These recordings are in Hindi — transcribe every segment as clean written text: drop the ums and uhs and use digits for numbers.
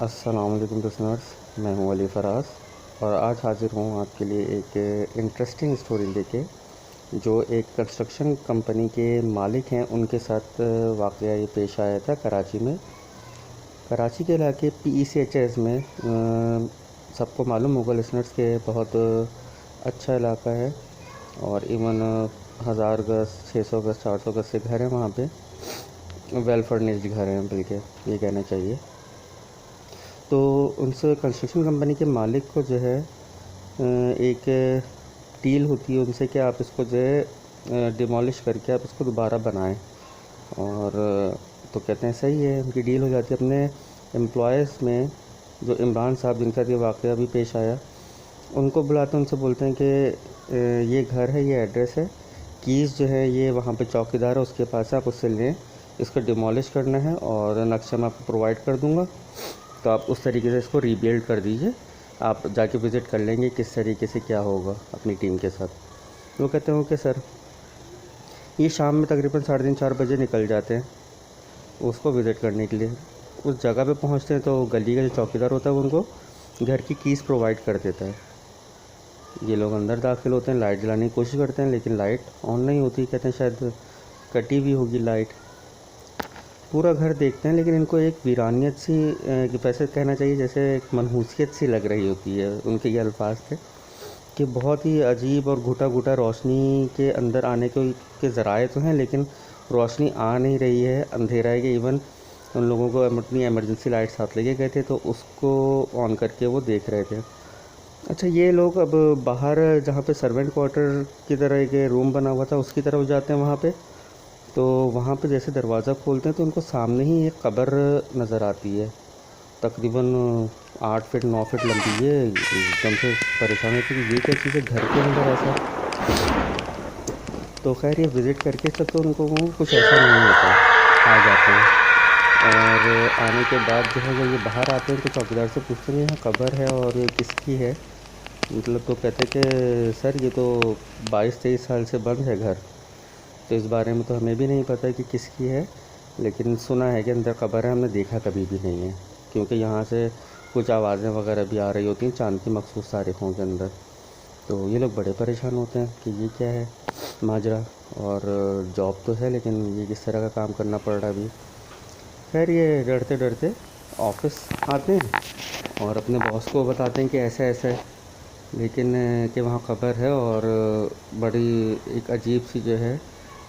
अस्सलाम वालेकुम लिसनर्स, मैं हूं अली फराज और आज हाज़िर हूं आपके लिए एक इंटरेस्टिंग स्टोरी लेके जो एक कंस्ट्रक्शन कंपनी के मालिक हैं उनके साथ वाक़या ये पेश आया था कराची में। कराची के इलाके PECHS में सबको मालूम होगा लिसनर्स के बहुत अच्छा इलाका है और इवन 1000 गज 600 गज 400 गज से घर हैं वहाँ पे, वेल फर्निश्ड घर हैं बल्कि ये कहना चाहिए। तो उनसे कंस्ट्रक्शन कंपनी के मालिक को जो है एक डील होती है उनसे कि आप इसको जो है डिमोलिश करके आप इसको दोबारा बनाएं। और तो कहते हैं सही है, उनकी डील हो जाती है। अपने एम्प्लॉयज़ में जो इमरान साहब जिनका ये वाक़या भी पेश आया, उनको बुलाते हैं, उनसे बोलते हैं कि ये घर है, ये एड्रेस है, कीज़ जो है ये वहाँ पे चौकीदार है उसके पास है, आप उससे लें, इसको डिमोलिश करना है और नक्शा मैं आपको प्रोवाइड कर दूँगा, तो आप उस तरीके से इसको रीबिल्ड कर दीजिए। आप जाके विज़िट कर लेंगे किस तरीके से क्या होगा अपनी टीम के साथ। वो कहते हैं ओके सर। ये शाम में तकरीबन 3:30-4 बजे निकल जाते हैं उसको विज़िट करने के लिए। उस जगह पे पहुंचते हैं तो गली का जो चौकीदार होता है वो उनको घर की कीज़ प्रोवाइड कर देता है। ये लोग अंदर दाखिल होते हैं, लाइट जलाने की कोशिश करते हैं लेकिन लाइट ऑन नहीं होती। कहते हैं शायद कटी हुई होगी लाइट। पूरा घर देखते हैं लेकिन इनको एक वीरानियत सी वैसे कहना चाहिए जैसे एक मनहूसियत सी लग रही होती है। उनके ये अल्फाज थे कि बहुत ही अजीब और घुटा घुटा रोशनी के अंदर आने के ज़राए तो हैं लेकिन रोशनी आ नहीं रही है, अंधेरा है। कि इवन उन लोगों को अपनी एमरजेंसी लाइट साथ लेके गए थे तो उसको ऑन करके वो देख रहे थे। अच्छा, ये लोग अब बाहर जहाँ पे सर्वेंट क्वार्टर की तरह एक रूम बना हुआ था उसकी तरफ जाते हैं। वहाँ पे तो वहाँ पे जैसे दरवाज़ा खोलते हैं तो उनको सामने ही एक कब्र नज़र आती है, तकरीबन 8 फीट 9 फीट लंबी। ये एकदम से परेशान होती है कि ये क्या चीज़ है घर के अंदर ऐसा। तो खैर ये विज़िट करके सब तो उनको वो कुछ ऐसा नहीं होता, आ जाते हैं। और आने के बाद जो है जब ये बाहर आते हैं तो चौकीदार से पूछते हैं यहाँ कब्र है और ये किसकी है, मतलब। तो कहते हैं कि सर ये तो 22-23 साल से बंद है घर, तो इस बारे में तो हमें भी नहीं पता कि किसकी है, लेकिन सुना है कि अंदर कब्र है, हमने देखा कभी भी नहीं है क्योंकि यहाँ से कुछ आवाज़ें वगैरह भी आ रही होती हैं चांद की मखसूस तारीखों के अंदर। तो ये लोग बड़े परेशान होते हैं कि ये क्या है माजरा, और जॉब तो है लेकिन ये किस तरह का काम करना पड़ रहा है अभी। खैर ये डरते डरते ऑफिस आते हैं और अपने बॉस को बताते हैं कि ऐसा ऐसा है, लेकिन कि वहाँ खबर है और बड़ी एक अजीब सी जो है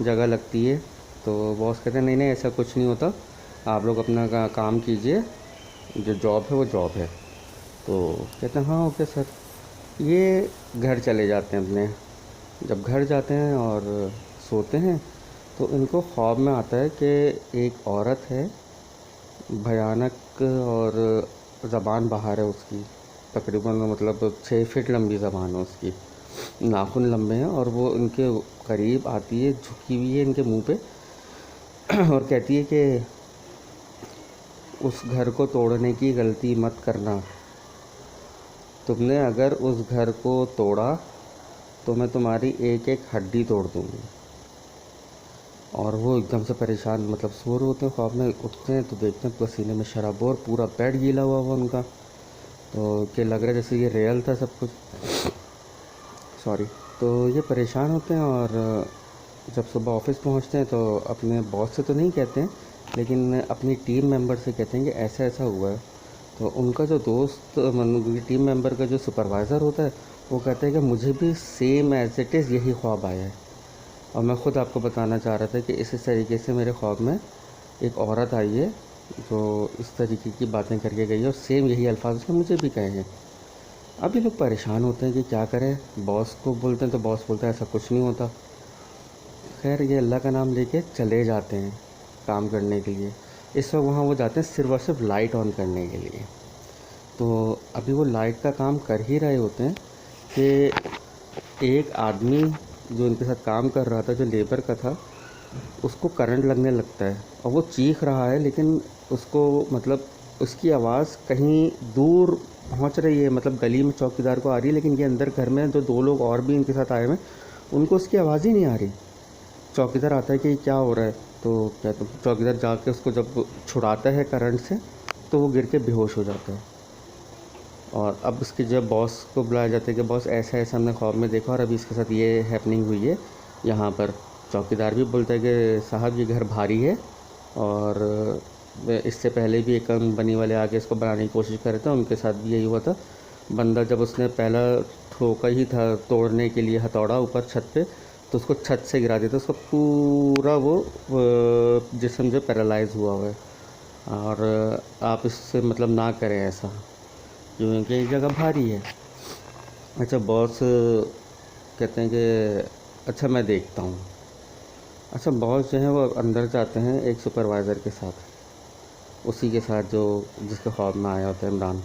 जगह लगती है। तो बॉस कहते हैं नहीं नहीं ऐसा कुछ नहीं होता, आप लोग अपना काम कीजिए, जो जॉब है वो जॉब है। तो कहते हैं हाँ ओके सर। ये घर चले जाते हैं अपने। जब घर जाते हैं और सोते हैं तो इनको ख्वाब में आता है कि एक औरत है, भयानक, और ज़बान बाहर है उसकी, तकरीबन मतलब 6 फीट लंबी ज़बान है उसकी, नाखून लंबे हैं और वो इनके करीब आती है, झुकी हुई है इनके मुंह पे और कहती है कि उस घर को तोड़ने की गलती मत करना, तुमने अगर उस घर को तोड़ा तो मैं तुम्हारी एक एक हड्डी तोड़ दूँगी। और वो एकदम से परेशान, मतलब सो रहे होते हैं, ख्वाब में उठते हैं तो देखते हैं पसीने में शराबोर, पूरा बेड गीला हुआ हुआ उनका। तो क्या लग रहा है जैसे ये रियल था सब कुछ, सॉरी। तो ये परेशान होते हैं और जब सुबह ऑफिस पहुंचते हैं तो अपने बॉस से तो नहीं कहते हैं लेकिन अपनी टीम मेंबर से कहते हैं कि ऐसा ऐसा हुआ है। तो उनका जो दोस्त, मतलब टीम मेंबर का जो सुपरवाइज़र होता है, वो कहता है कि मुझे भी सेम एज इट इज़ यही ख्वाब आया है और मैं ख़ुद आपको बताना चाह रहा था कि इस तरीके से मेरे ख्वाब में एक औरत आई है जो इस तरीके की बातें करके गई है और सेम यही अल्फाज उसने मुझे भी कहे हैं। अब ये लोग परेशान होते हैं कि क्या करें, बॉस को बोलते हैं तो बॉस बोलता है ऐसा कुछ नहीं होता। खैर ये अल्लाह का नाम लेके चले जाते हैं काम करने के लिए। इस वक्त वहाँ वो जाते हैं सिर्फ और सिर्फ लाइट ऑन करने के लिए। तो अभी वो लाइट का काम कर ही रहे होते हैं कि एक आदमी जो उनके साथ काम कर रहा था, जो लेबर का था, उसको करंट लगने लगता है और वो चीख रहा है लेकिन उसको, मतलब उसकी आवाज़ कहीं दूर पहुंच रही है, मतलब गली में चौकीदार को आ रही है लेकिन ये अंदर घर में जो 2 लोग और भी इनके साथ आए हुए हैं उनको उसकी आवाज़ ही नहीं आ रही। चौकीदार आता है कि क्या हो रहा है, तो क्या, तो चौकीदार जाके उसको जब छुड़ाता है करंट से तो वो गिर के बेहोश हो जाता है। और अब उसके जब बॉस को बुलाया जाता है कि बॉस ऐसा ऐसा हमने ख्वाब में देखा और अभी इसके साथ ये हैपनिंग हुई है यहाँ पर। चौकीदार भी बोलता है कि साहब ये घर भारी है, और इससे पहले भी एक कंपनी वाले आके इसको बनाने की कोशिश कर रहे थे, उनके साथ भी यही हुआ था। बंदा जब उसने पहला ठोका ही था तोड़ने के लिए हथौड़ा ऊपर छत पे, तो उसको छत से गिरा दिया था। उसका पूरा वो जिस्म जो पैरालाइज हुआ है। और आप इससे मतलब ना करें ऐसा, क्योंकि एक जगह भारी है। अच्छा, बॉस कहते हैं कि अच्छा मैं देखता हूँ। अच्छा, बॉस जो है वो अंदर जाते हैं एक सुपरवाइज़र के साथ, उसी के साथ जो जिसके ख्वाब में आया होता है इमरान।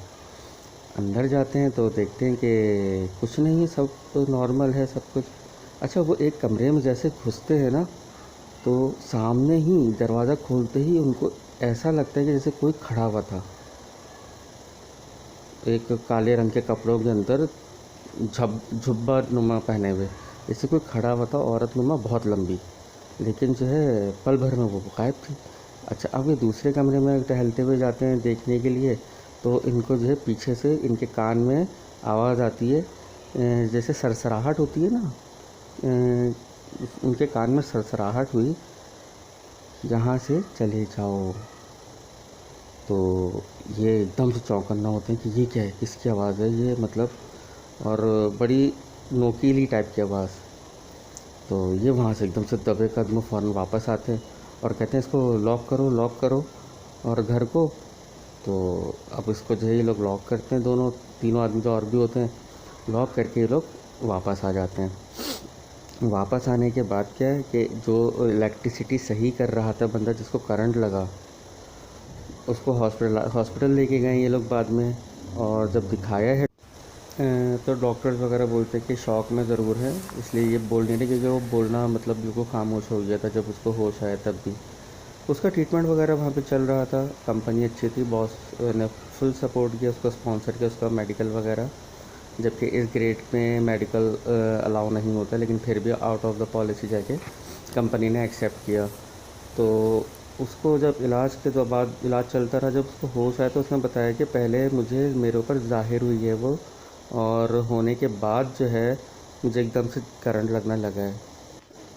अंदर जाते हैं तो देखते हैं कि कुछ नहीं है, सब तो नॉर्मल है सब कुछ। अच्छा, वो एक कमरे में जैसे घुसते हैं ना, तो सामने ही दरवाज़ा खोलते ही उनको ऐसा लगता है कि जैसे कोई खड़ा हुआ था, एक काले रंग के कपड़ों के अंदर झुब्बा नुमा पहने हुए, जैसे कोई खड़ा हुआ था, औरत नुमा बहुत लंबी, लेकिन जो है पल भर में वो गायब थी। अच्छा, अब ये दूसरे कमरे में टहलते हुए जाते हैं देखने के लिए, तो इनको जो है पीछे से इनके कान में आवाज़ आती है, जैसे सरसराहट होती है ना, उनके कान में सरसराहट हुई, यहाँ से चले जाओ। तो ये एकदम से चौंकन्ना होते हैं कि ये क्या है, किसकी आवाज़ है ये, मतलब, और बड़ी नोकीली टाइप की आवाज़। तो ये वहाँ से एकदम से दबे कदम फ़ौरन वापस आते हैं और कहते हैं इसको लॉक करो और घर को। तो अब इसको जो है ये लोग लॉक करते हैं, दोनों तीनों आदमी जो और भी होते हैं, लॉक करके ये लोग वापस आ जाते हैं। वापस आने के बाद क्या है कि जो इलेक्ट्रिसिटी सही कर रहा था बंदा, जिसको करंट लगा, उसको हॉस्पिटल लेके गए ये लोग बाद में। और जब दिखाया है तो डॉक्टर्स वगैरह बोलते हैं कि शॉक में ज़रूर है, इसलिए ये बोल नहीं रहे, क्योंकि वो बोलना मतलब बिल्कुल खामोश हो गया था जब उसको होश आया तब भी। उसका ट्रीटमेंट वगैरह वहाँ पे चल रहा था, कंपनी अच्छी थी, बॉस ने फुल सपोर्ट किया उसको, स्पॉन्सर किया उसका मेडिकल वगैरह। जबकि इस ग्रेड में मेडिकल अलाउ नहीं होता, लेकिन फिर भी आउट ऑफ द पॉलिसी जाके कंपनी ने एक्सेप्ट किया। तो उसको जब इलाज के बाद इलाज चलता रहा, जब उसको होश आया तो उसने बताया कि पहले मुझे मेरे ऊपर ज़ाहिर हुई है वो, और होने के बाद जो है मुझे एकदम से करंट लगने लगा है।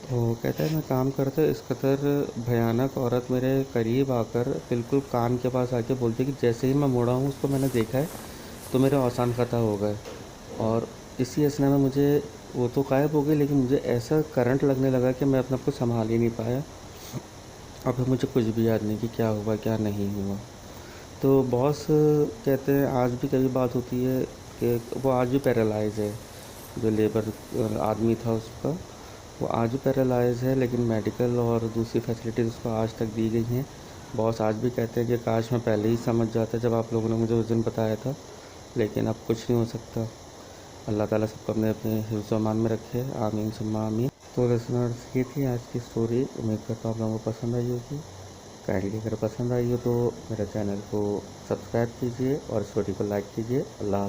तो कहता है मैं काम करता इस कदर भयानक औरत मेरे करीब आकर बिल्कुल कान के पास आके बोलती है कि जैसे ही मैं मुड़ा हूँ उसको मैंने देखा है तो मेरे औसान ख़त्म हो गए, और इसी असना में मुझे वो तो गायब हो गई, लेकिन मुझे ऐसा करंट लगने लगा कि मैं अपने आप को संभाल ही नहीं पाया। अब मुझे कुछ भी याद नहीं कि क्या हुआ क्या नहीं हुआ। तो बॉस कहते हैं आज भी कभी बात होती है कि वो आज भी पैरालाइज़ है, जो लेबर आदमी था उसका, वो आज भी पैरालाइज़ है, लेकिन मेडिकल और दूसरी फैसिलिटीज़ उसको आज तक दी गई हैं। बॉस आज भी कहते हैं कि काश मैं पहले ही समझ जाता जब आप लोगों ने मुझे उस दिन बताया था, लेकिन अब कुछ नहीं हो सकता। अल्लाह ताला सबको अपने अपने हिफ्ज़ व अमान में रखे, आमीन सुम्मा आमीन। तो लिसनर्स, ये थी आज की स्टोरी, उम्मीद करता हूँ आप लोगों को पसंद आई होगी। काइंडली अगर पसंद आई हो तो मेरे चैनल को सब्सक्राइब कीजिए और स्टोरी को लाइक कीजिए। अल्लाह।